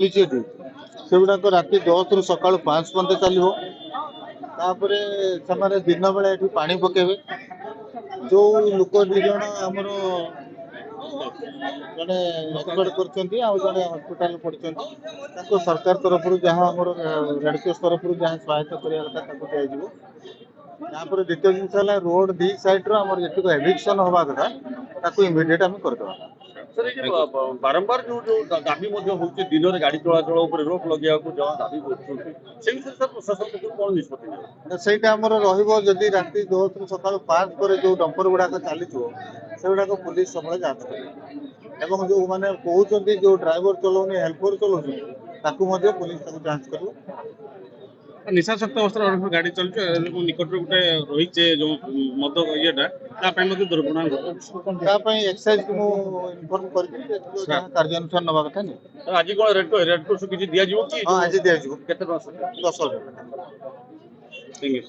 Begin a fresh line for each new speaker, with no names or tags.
ଚାଲିଛି ଏଠି ସେଗୁଡାକ ରାତି 10 ରୁ ସକାଳୁ 5 ପର୍ଯ୍ୟନ୍ତ ଚାଲିବ। ତାପରେ ସେମାନେ ଦିନ ବେଳେ ଏଠି ପାଣି ପକେଇବେ। ଯୋଉ ଲୋକ ଦି ଜଣ ଆମର ଜଣେ ଏକ୍ସପର୍ଟ କରୁଛନ୍ତି ଆଉ ଜଣେ ହସ୍ପିଟାଲ ପଢିଛନ୍ତି, ତାଙ୍କୁ ସରକାର ତରଫରୁ ଯାହା ଆମର ରେଡକ୍ରସ ତରଫରୁ ଯାହା ସହାୟତା କରିବା କଥା ତାକୁ ଦିଆଯିବ। ତାପରେ ଦ୍ୱିତୀୟ ଜିନିଷ ହେଲା ରୋଡ ଦି ସାଇଡ ର ଆମର ଯେତିକି ଏଭିକ୍ସନ ହବା କଥା ତାକୁ ଇମିଡିଏଟ ଆମେ କରିଦେବା।
सर ये बारंबार जो दाबी होती दिन में गाड़ी चलाचल रोक लगे दाबी सर प्रशासन पक्ष कौन निष्पत्ति
ସେଇଟା ଆମର ରହିବ ଯଦି ରାତି 10 ରୁ ସକାଳୁ 5 ପରେ ଯୋଉ ଡମ୍ପର ଗୁଡାକ ଚାଲିଥିବ ସେଗୁଡାକ ପୁଲିସ ସବୁବେଳେ ଯାଞ୍ଚ କରିବ ଏବଂ ଯୋଉମାନେ କହୁଛନ୍ତି ଯୋଉ ଡ୍ରାଇଭର ଚଲାଉନି ହେଲ୍ପର ଚଲାଉଛନ୍ତି ତାକୁ ମଧ୍ୟ ପୁଲିସ ତାକୁ ଯାଞ୍ଚ କରିବ।
निशाशक्त अवस्था गाड़ी चलছে निकट गोटे रही जो मद इटा दुर्घटना
ତା ପାଇଁ ଏକ୍ସାଇଜ କୁ ମୁଁ ଇନଫର୍ମ କରିବି ଯାହା କାର୍ଯ୍ୟାନୁଷ୍ଠାନ ନେବା କଥା ନାହିଁ।
आज कौन रेड क्रॉस किसी दिया
ହଁ ଆଜି ଦିଆଯିବ।
केते
10,000।
Thank you.